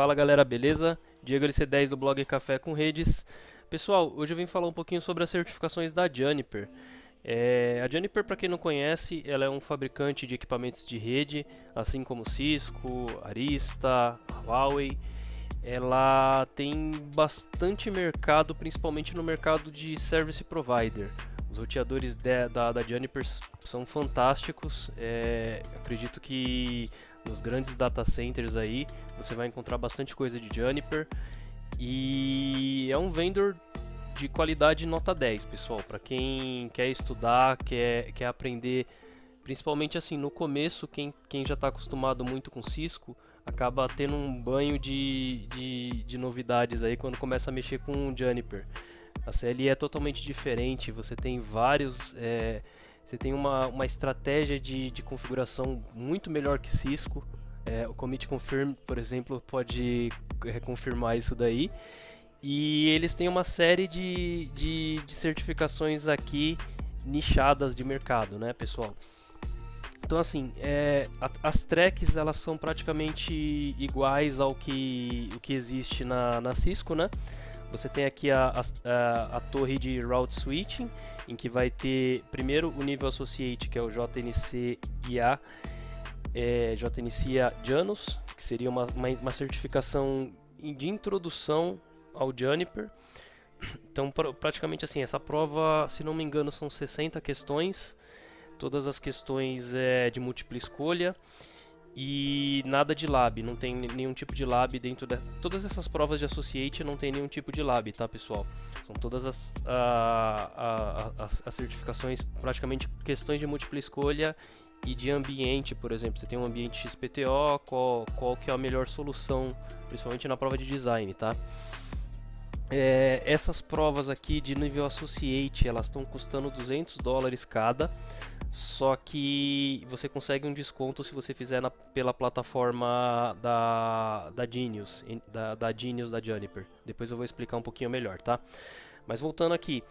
Fala galera, beleza? Diego LC10 do blog Café com Redes. Pessoal, hoje eu vim falar um pouquinho sobre as certificações da Juniper. A Juniper, para quem não conhece, ela é um fabricante de equipamentos de rede, assim como Cisco, Arista, Huawei. Ela tem bastante mercado, principalmente no mercado de service provider. Os roteadores da Juniper são fantásticos. Acredito que nos grandes data centers aí você vai encontrar bastante coisa de Juniper. E é um vendor de qualidade nota 10, pessoal. Para quem quer estudar, quer aprender, principalmente assim no começo, quem já está acostumado muito com Cisco acaba tendo um banho de novidades aí quando começa a mexer com Juniper. A CLI é totalmente diferente, você tem você tem uma estratégia de configuração muito melhor que Cisco. O Commit Confirm, por exemplo, pode confirmar isso daí. E eles têm uma série de certificações aqui nichadas de mercado, né, pessoal? Então, assim, as tracks elas são praticamente iguais ao que existe na Cisco, né? Você tem aqui a torre de Route Switching, em que vai ter primeiro o nível Associate, que é o JNC IA, JNC IA Janus, que seria uma certificação de introdução ao Juniper. Então, praticamente assim, essa prova, se não me engano, são 60 questões, todas as questões de múltipla escolha. E nada de lab, não tem nenhum tipo de lab dentro de... Todas essas provas de Associate não tem nenhum tipo de lab, tá, pessoal? São todas as certificações, praticamente questões de múltipla escolha e de ambiente, por exemplo. Você tem um ambiente XPTO, qual que é a melhor solução, principalmente na prova de design, tá? Essas provas aqui de nível Associate, elas estão custando $200 cada. Só que você consegue um desconto se você fizer pela plataforma da Genius, da Genius da Juniper. Depois eu vou explicar um pouquinho melhor, tá? Mas voltando aqui,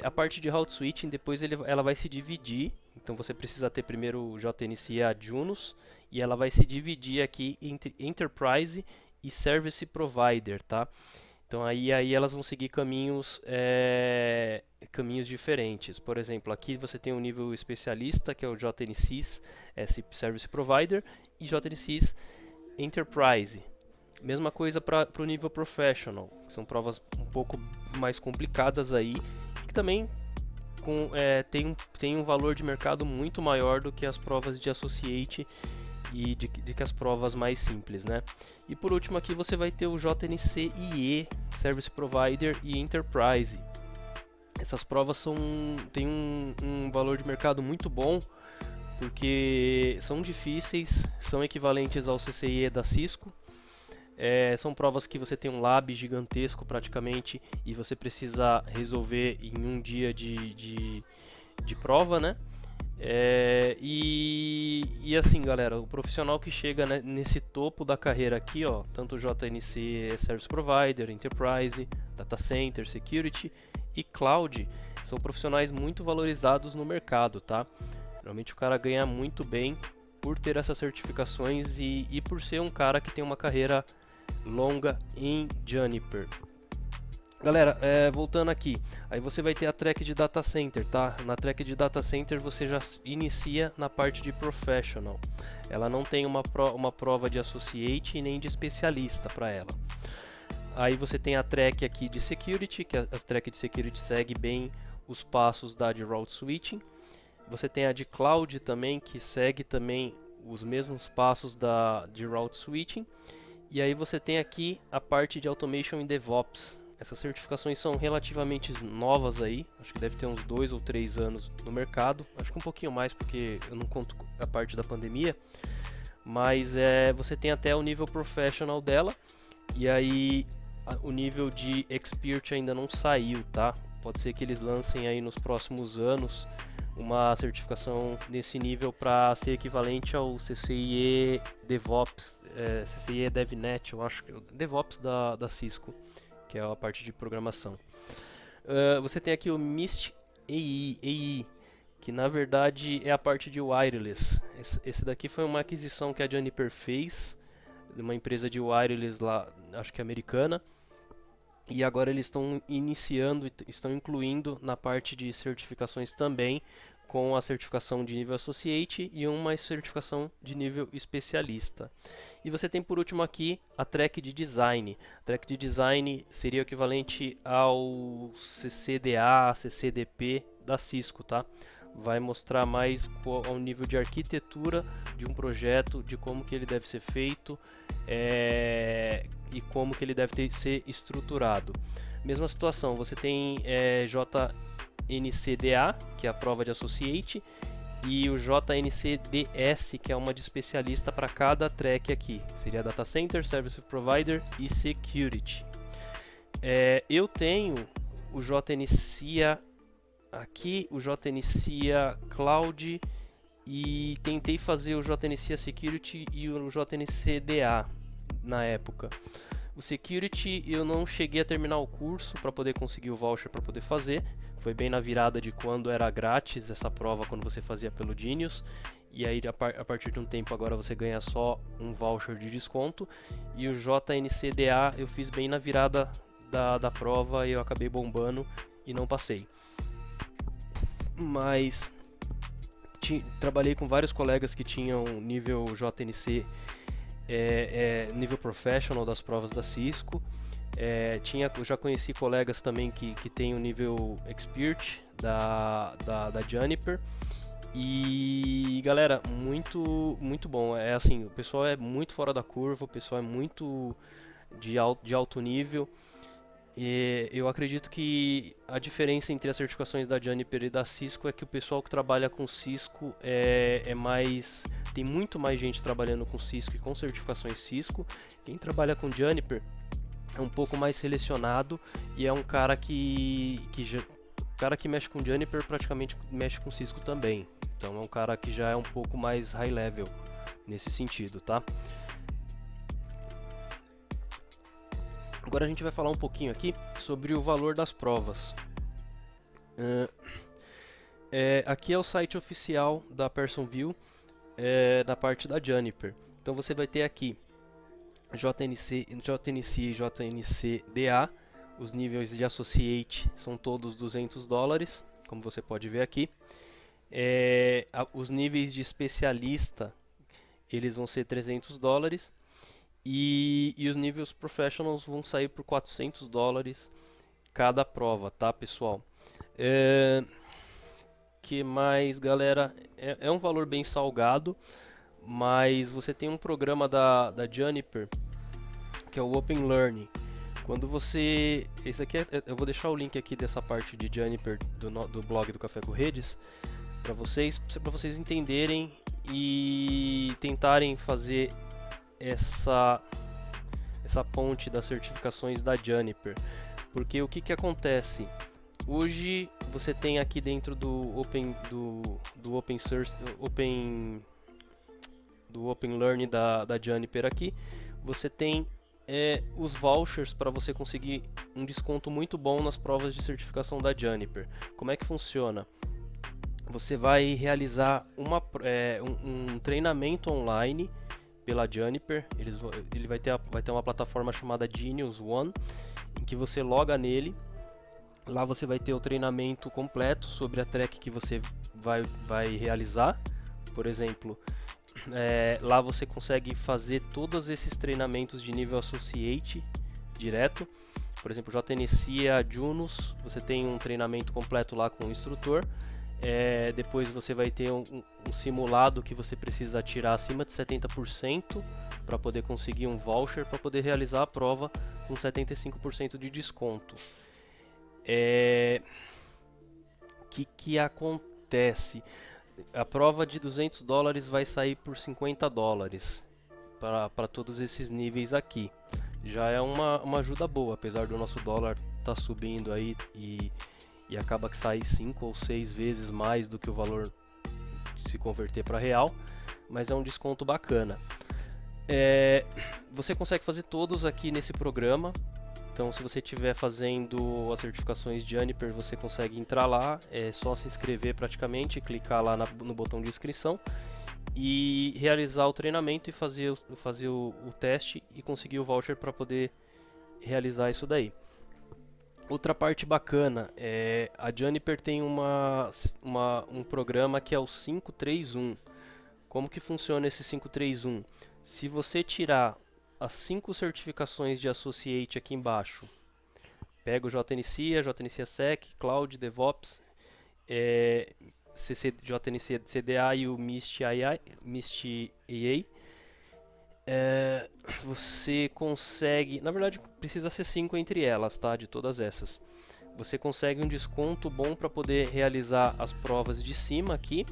a parte de route switching, depois ela vai se dividir. Então você precisa ter primeiro o JNC a Junus e ela vai se dividir aqui entre Enterprise e Service Provider, tá? Então aí elas vão seguir caminhos diferentes. Por exemplo, aqui você tem o nível especialista, que é o JNCIS Service Provider, e JNCIS Enterprise. Mesma coisa para o nível Professional, que são provas um pouco mais complicadas aí, que também tem um valor de mercado muito maior do que as provas de Associate e de que as provas mais simples, né? E por último aqui você vai ter o JNC IE, Service Provider e Enterprise. Essas provas têm um valor de mercado muito bom, porque são difíceis, são equivalentes ao CCIE da Cisco. São provas que você tem um lab gigantesco praticamente e você precisa resolver em um dia de prova, né? E assim, galera, o profissional que chega nesse topo da carreira aqui, ó, tanto JNC Service Provider, Enterprise, Data Center, Security e Cloud, são profissionais muito valorizados no mercado, tá? Realmente o cara ganha muito bem por ter essas certificações e por ser um cara que tem uma carreira longa em Juniper. Galera, voltando aqui, aí você vai ter a track de Data Center, tá? Na track de Data Center você já inicia na parte de Professional. Ela não tem uma prova de Associate e nem de especialista para ela. Aí você tem a track aqui de Security, que a track de Security segue bem os passos da de Route Switching. Você tem a de Cloud também, que segue também os mesmos passos de Route Switching. E aí você tem aqui a parte de Automation e DevOps. Essas certificações são relativamente novas aí, acho que deve ter uns 2 ou 3 anos no mercado, acho que um pouquinho mais porque eu não conto a parte da pandemia, mas você tem até o nível Professional dela, e aí o nível de Expert ainda não saiu, tá? Pode ser que eles lancem aí nos próximos anos uma certificação nesse nível para ser equivalente ao CCIE DevOps, CCIE DevNet, eu acho que é o DevOps da Cisco, que é a parte de programação. Você tem aqui o MIST EI, que na verdade é a parte de wireless. Esse daqui foi uma aquisição que a Juniper fez uma empresa de wireless lá, acho que americana. E agora eles estão iniciando, estão incluindo na parte de certificações também, com a certificação de nível Associate e uma certificação de nível especialista. E você tem por último aqui a Track de Design. A Track de Design seria o equivalente ao CCDA, CCDP da Cisco, tá? Vai mostrar mais ao nível de arquitetura de um projeto, de como que ele deve ser feito e como que ele deve ser estruturado. Mesma situação, você tem JNCDA, que é a prova de Associate, e o JNCDS, que é uma de especialista para cada track aqui. Seria Data Center, Service Provider e Security. Eu tenho o JNCA aqui, o JNCA Cloud, e tentei fazer o JNCA Security e o JNCDA na época. O Security eu não cheguei a terminar o curso para poder conseguir o voucher para poder fazer. Foi bem na virada de quando era grátis essa prova, quando você fazia pelo Genius. E aí a partir de um tempo agora você ganha só um voucher de desconto. E o JNCDA eu fiz bem na virada da prova e eu acabei bombando e não passei. Mas trabalhei com vários colegas que tinham nível JNC, nível professional das provas da Cisco. Já conheci colegas também que tem o nível expert da Juniper. E galera, muito bom. Assim, o pessoal é muito fora da curva, o pessoal é muito de alto nível. E eu acredito que a diferença entre as certificações da Juniper e da Cisco é que o pessoal que trabalha com Cisco tem muito mais gente trabalhando com Cisco e com certificações Cisco. Quem trabalha com Juniper é um pouco mais selecionado e é um cara que mexe com Juniper praticamente mexe com Cisco também. Então é um cara que já é um pouco mais high level nesse sentido, tá? Agora a gente vai falar um pouquinho aqui sobre o valor das provas. Aqui é o site oficial da Personview, na parte da Juniper. Então você vai ter aqui JNC e JNCDA. Os níveis de Associate são todos $200, como você pode ver aqui. Os níveis de especialista eles vão ser $300. E os níveis professionals vão sair por $400 cada prova, tá, pessoal? Que mais, galera? É um valor bem salgado, mas você tem um programa da Juniper que é o Open Learning. Quando você... Esse aqui eu vou deixar o link aqui dessa parte de Juniper do blog do Café com Redes para vocês entenderem e tentarem fazer essa ponte das certificações da Juniper, porque o que acontece hoje? Você tem aqui dentro do Open Learning da Juniper aqui, você tem os vouchers para você conseguir um desconto muito bom nas provas de certificação da Juniper. Como é que funciona? Você vai realizar um treinamento online pela Juniper. Ele vai ter uma plataforma chamada Genius One, em que você loga nele. Lá você vai ter o treinamento completo sobre a track que você vai realizar. Por exemplo, lá você consegue fazer todos esses treinamentos de nível Associate direto. Por exemplo, JNCA Junos, você tem um treinamento completo lá com o instrutor. Depois você vai ter um simulado que você precisa tirar acima de 70% para poder conseguir um voucher para poder realizar a prova com 75% de desconto. Que acontece? A prova de $200 vai sair por $50 para todos esses níveis aqui. Já é uma ajuda boa, apesar do nosso dólar estar subindo aí e acaba que sai 5 ou 6 vezes mais do que o valor se converter para real, mas é um desconto bacana. Você consegue fazer todos aqui nesse programa. Então, se você estiver fazendo as certificações Juniper, você consegue entrar lá, é só se inscrever praticamente, clicar lá no botão de inscrição e realizar o treinamento e fazer o teste e conseguir o voucher para poder realizar isso daí. Outra parte bacana é a Juniper tem um programa que é o 531. Como que funciona esse 531? Se você tirar as 5 certificações de Associate aqui embaixo, pega o JNC, a JNC Sec, Cloud, DevOps, JNC CDA e o Mist AA, você consegue, na verdade precisa ser 5 entre elas, tá? De todas essas. Você consegue um desconto bom para poder realizar as provas de cima aqui,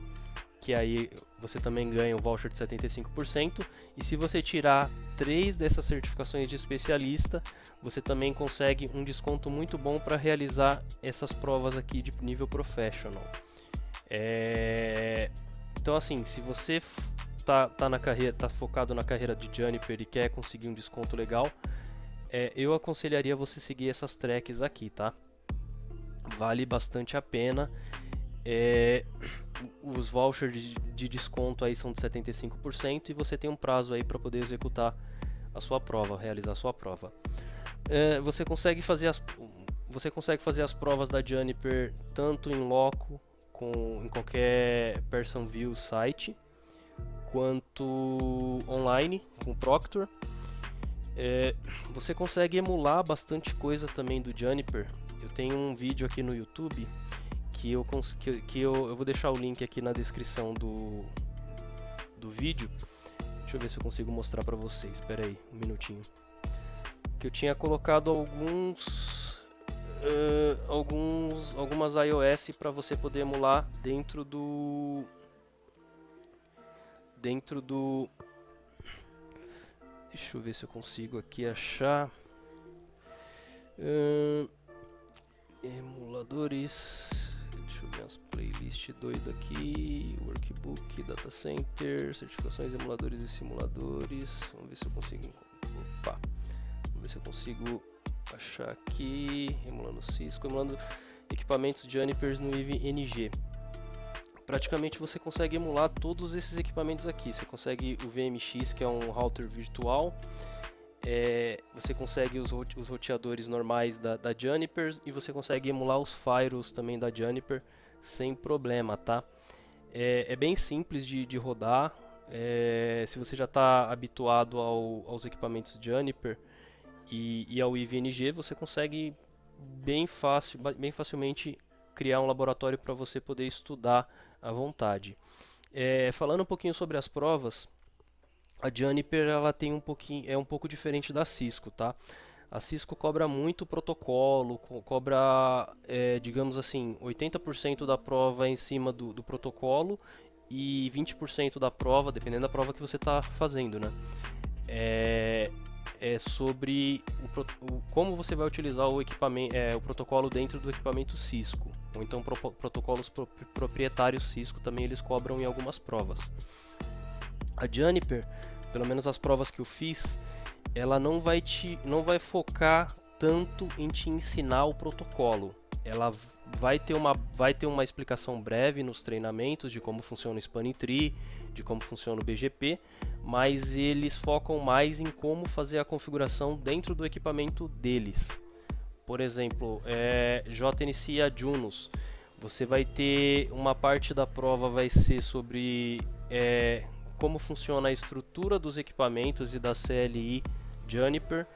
que aí você também ganha um voucher de 75%. E se você tirar 3 dessas certificações de especialista, você também consegue um desconto muito bom para realizar essas provas aqui de nível professional. Então assim, se você tá focado na carreira de Juniper e quer conseguir um desconto legal, eu aconselharia você seguir essas tracks aqui, tá? Vale bastante a pena. Os vouchers de desconto aí são de 75% e você tem um prazo aí para poder executar a sua prova, realizar a sua prova. Você consegue fazer as provas da Juniper tanto em loco, em qualquer Person View site, quanto online com o Proctor. Você consegue emular bastante coisa também do Juniper. Eu tenho um vídeo aqui no YouTube que eu vou deixar o link aqui na descrição do vídeo. Deixa eu ver se eu consigo mostrar para vocês. Espera aí, um minutinho. Que eu tinha colocado algumas iOS para você poder emular dentro do deixa eu ver se eu consigo aqui achar emuladores. Deixa eu ver as playlists doido aqui. Workbook, Data Center, certificações, emuladores e simuladores. Vamos ver se eu consigo. Vamos ver se eu consigo achar aqui. Emulando Cisco, emulando equipamentos Juniper no IVNG. Praticamente você consegue emular todos esses equipamentos aqui. Você consegue o VMX, que é um router virtual. Você consegue os roteadores normais da Juniper e você consegue emular os firewalls também da Juniper sem problema, tá? É bem simples de rodar. Se você já está habituado aos equipamentos Juniper e ao IVNG, você consegue bem facilmente criar um laboratório para você poder estudar à vontade. Falando um pouquinho sobre as provas, a Juniper ela tem um pouco diferente da Cisco, tá? A Cisco cobra muito protocolo, cobra, digamos assim, 80% da prova em cima do protocolo e 20% da prova, dependendo da prova que você está fazendo, né? Sobre como você vai utilizar o equipamento, o protocolo dentro do equipamento Cisco, ou então protocolos proprietários Cisco também eles cobram em algumas provas. A Juniper, pelo menos as provas que eu fiz, ela não vai focar tanto em te ensinar o protocolo. Ela vai ter uma explicação breve nos treinamentos de como funciona o Spanning Tree, de como funciona o BGP, mas eles focam mais em como fazer a configuração dentro do equipamento deles. Por exemplo, JNC Adjunos. Você vai ter uma parte da prova vai ser sobre como funciona a estrutura dos equipamentos e da CLI Juniper,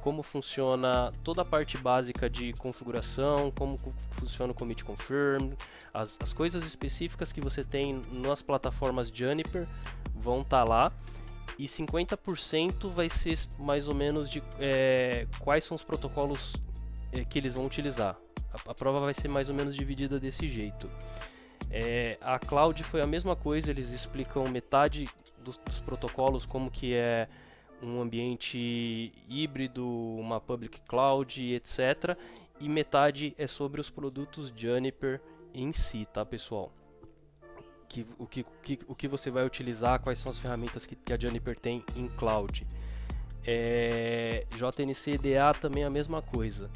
como funciona toda a parte básica de configuração, como funciona o commit confirm, as coisas específicas que você tem nas plataformas Juniper vão estar lá, e 50% vai ser mais ou menos de quais são os protocolos que eles vão utilizar. A prova vai ser mais ou menos dividida desse jeito. A Cloud foi a mesma coisa, eles explicam metade dos protocolos, como que é um ambiente híbrido, uma public cloud, etc. E metade é sobre os produtos Juniper em si, tá, pessoal? O que você vai utilizar, quais são as ferramentas que a Juniper tem em cloud. JNC DA também é a mesma coisa.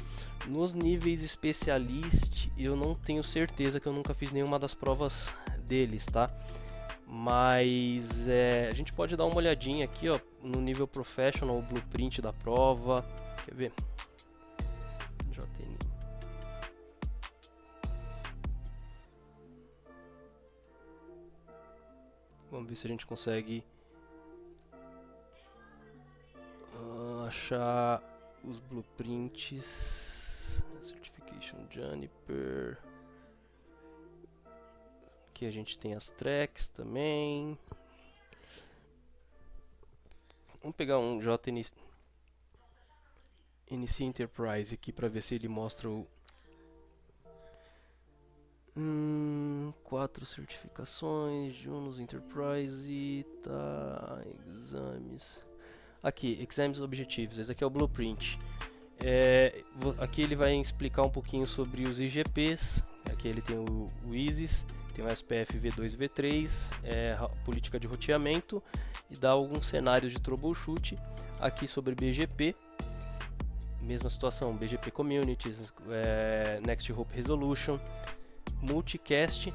Nos níveis Specialist, eu não tenho certeza, que eu nunca fiz nenhuma das provas deles, tá? Mas a gente pode dar uma olhadinha aqui, ó, no nível Professional, o blueprint da prova. Quer ver? JN. Vamos ver se a gente consegue achar os blueprints. Certification Juniper. Aqui a gente tem as tracks também. Vamos pegar um JNC Enterprise aqui para ver se ele mostra o 4 certificações, Junos Enterprise, tá, exames. Aqui, Exams Objetivos, esse aqui é o blueprint. Aqui ele vai explicar um pouquinho sobre os IGPs. Aqui ele tem o ISIS, tem o SPF V2 V3, política de roteamento, e dá alguns cenários de troubleshoot. Aqui sobre BGP, mesma situação, BGP Communities, Next Hop Resolution, Multicast,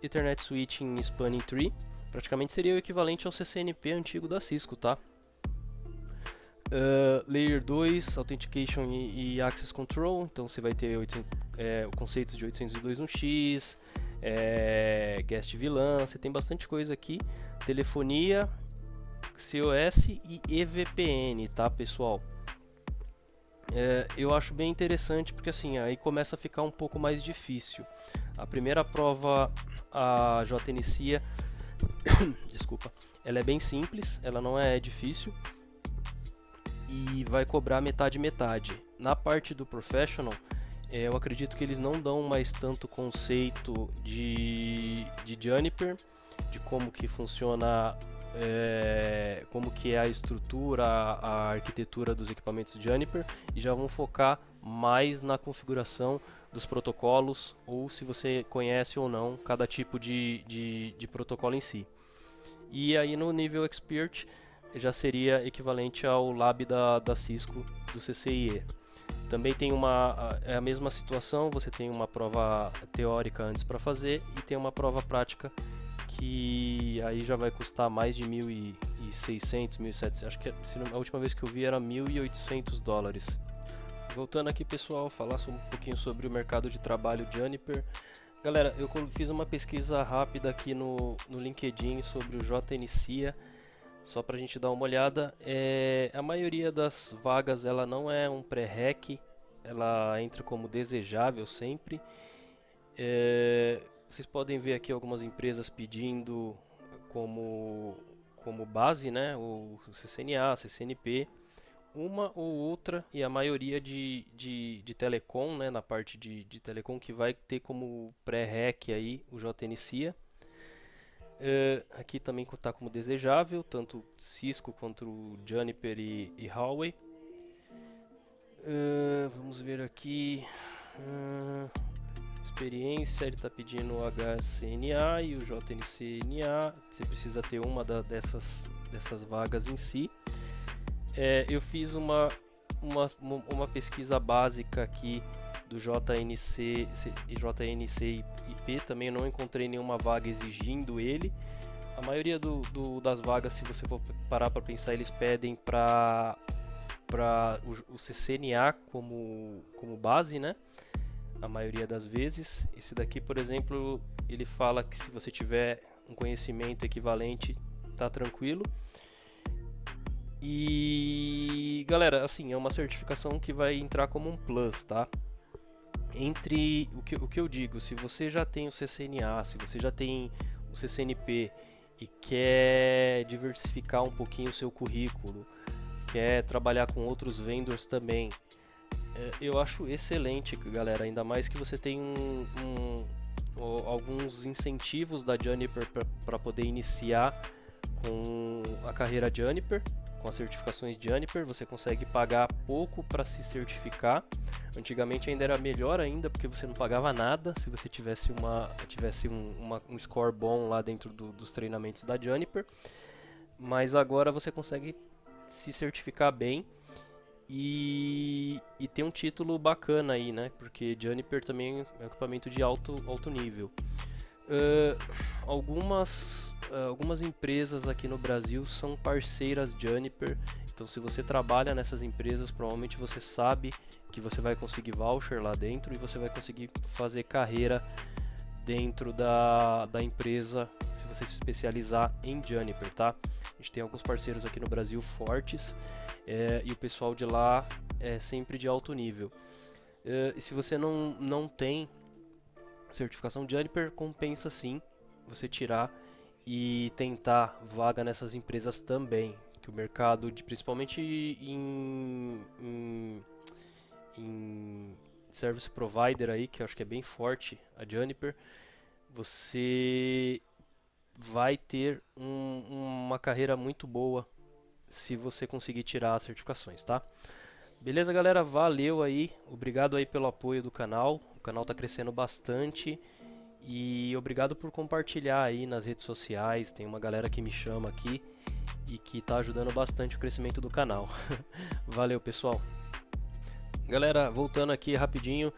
Ethernet Switching Spanning Tree, praticamente seria o equivalente ao CCNP antigo da Cisco, tá? Layer 2, Authentication e Access Control, então você vai ter conceitos de 802.1x, Guest VLAN, você tem bastante coisa aqui, telefonia, COS e EVPN, tá, pessoal? Eu acho bem interessante porque assim, aí começa a ficar um pouco mais difícil. A primeira prova, a JNC, desculpa, ela é bem simples, ela não é difícil e vai cobrar metade. Na parte do Professional, eu acredito que eles não dão mais tanto conceito de Juniper, de como que funciona, como que é a estrutura, a arquitetura dos equipamentos Juniper, e já vão focar mais na configuração dos protocolos, ou se você conhece ou não cada tipo de protocolo em si. E aí no nível Expert já seria equivalente ao Lab da Cisco do CCIE. Também tem a mesma situação, você tem uma prova teórica antes para fazer e tem uma prova prática que aí já vai custar mais de 1.600, 1.700, acho que a última vez que eu vi era $1.800. Voltando aqui, pessoal, falar um pouquinho sobre o mercado de trabalho Juniper. Galera, eu fiz uma pesquisa rápida aqui no LinkedIn sobre o JNC, só para a gente dar uma olhada. A maioria das vagas ela não é um pré-req, ela entra como desejável sempre. Vocês podem ver aqui algumas empresas pedindo como base, né, o CCNA, CCNP, uma ou outra, e a maioria de telecom, né, na parte de telecom, que vai ter como pré-req aí o JNC. Aqui também está como desejável, tanto Cisco quanto o Juniper e Huawei. Vamos ver aqui. Experiência, ele está pedindo o HCNA e o JNCNA. Você precisa ter uma dessas vagas em si. Eu fiz uma pesquisa básica aqui do JNC IP, também eu não encontrei nenhuma vaga exigindo ele. A maioria das vagas, se você for parar para pensar, eles pedem para o CCNA como base, né? A maioria das vezes. Esse daqui, por exemplo, ele fala que se você tiver um conhecimento equivalente, tá tranquilo. E galera, assim, é uma certificação que vai entrar como um plus, tá? Entre o que eu digo, se você já tem o CCNA, se você já tem o CCNP e quer diversificar um pouquinho o seu currículo, quer trabalhar com outros vendors também, eu acho excelente, galera, ainda mais que você tem alguns incentivos da Juniper para poder iniciar com a carreira Juniper, com as certificações Juniper. Você consegue pagar pouco para se certificar. Antigamente ainda era melhor ainda, porque você não pagava nada se você tivesse um score bom lá dentro dos treinamentos da Juniper. Mas agora você consegue se certificar bem e ter um título bacana aí, né? Porque Juniper também é um equipamento de alto nível. Uh, algumas empresas aqui no Brasil são parceiras Juniper, então se você trabalha nessas empresas, provavelmente você sabe que você vai conseguir voucher lá dentro e você vai conseguir fazer carreira dentro da empresa se você se especializar em Juniper, tá? A gente tem alguns parceiros aqui no Brasil fortes e o pessoal de lá é sempre de alto nível. E se você não tem certificação Juniper, compensa sim você tirar e tentar vaga nessas empresas também, que o mercado, principalmente em service provider aí, que eu acho que é bem forte, a Juniper, você vai ter uma carreira muito boa se você conseguir tirar as certificações, tá? Beleza, galera? Valeu aí, obrigado aí pelo apoio do canal. O canal está crescendo bastante e obrigado por compartilhar aí nas redes sociais. Tem uma galera que me chama aqui e que está ajudando bastante o crescimento do canal. Valeu, pessoal. Galera, voltando aqui rapidinho,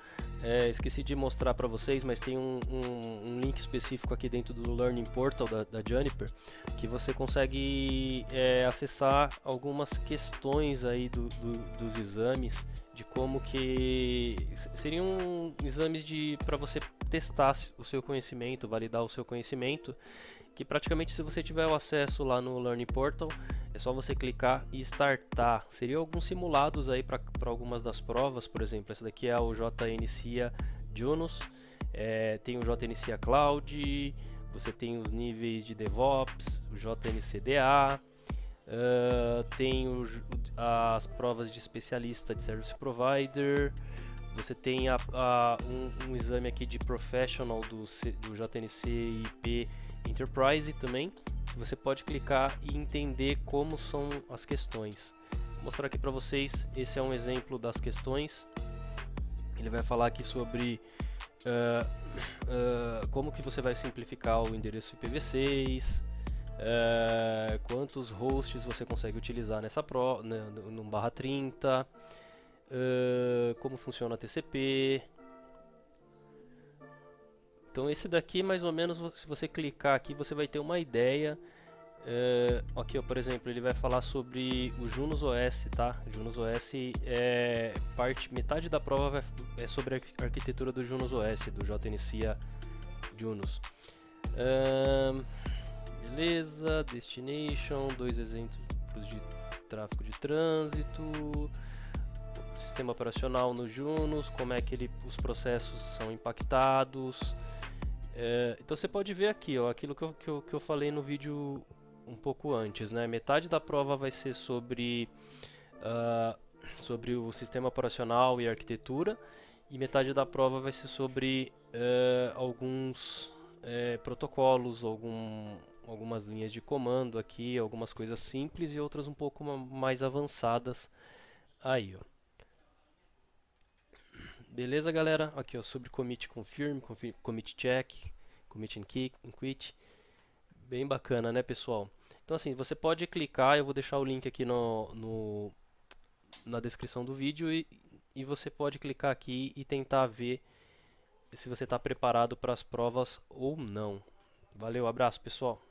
esqueci de mostrar para vocês, mas tem um link específico aqui dentro do Learning Portal da Juniper, que você consegue acessar algumas questões aí dos exames, de como que seriam exames para você testar o seu conhecimento, validar o seu conhecimento, que praticamente se você tiver o acesso lá no Learning Portal, é só você clicar e startar. Seriam alguns simulados aí para algumas das provas, por exemplo, essa daqui é o JNCIA Junos, tem o JNCIA Cloud, você tem os níveis de DevOps, o JNCDA, tem as provas de especialista de Service Provider, você tem um exame aqui de Professional do JNC IP Enterprise também. Você pode clicar e entender como são as questões. Vou mostrar aqui para vocês, esse é um exemplo das questões. Ele vai falar aqui sobre como que você vai simplificar o endereço IPv6, quantos hosts você consegue utilizar nessa no /30, como funciona a TCP. Então esse daqui, mais ou menos, se você clicar aqui, você vai ter uma ideia. Aqui, ó, por exemplo, ele vai falar sobre o Junos OS, tá? Junos OS metade da prova é sobre a arquitetura do Junos OS, do JNCIA Junos. Beleza, Destination, 2 exemplos de tráfego de trânsito, sistema operacional no Junos, como é que os processos são impactados. Então você pode ver aqui, ó, aquilo que eu falei no vídeo um pouco antes, né? Metade da prova vai ser sobre o sistema operacional e arquitetura, e metade da prova vai ser sobre alguns protocolos, algumas linhas de comando aqui, algumas coisas simples e outras um pouco mais avançadas aí, ó. Beleza, galera? Aqui, ó, sobre commit confirm, commit check, commit and quit. Bem bacana, né, pessoal? Então, assim, você pode clicar, eu vou deixar o link aqui na descrição do vídeo e você pode clicar aqui e tentar ver se você está preparado para as provas ou não. Valeu, abraço, pessoal!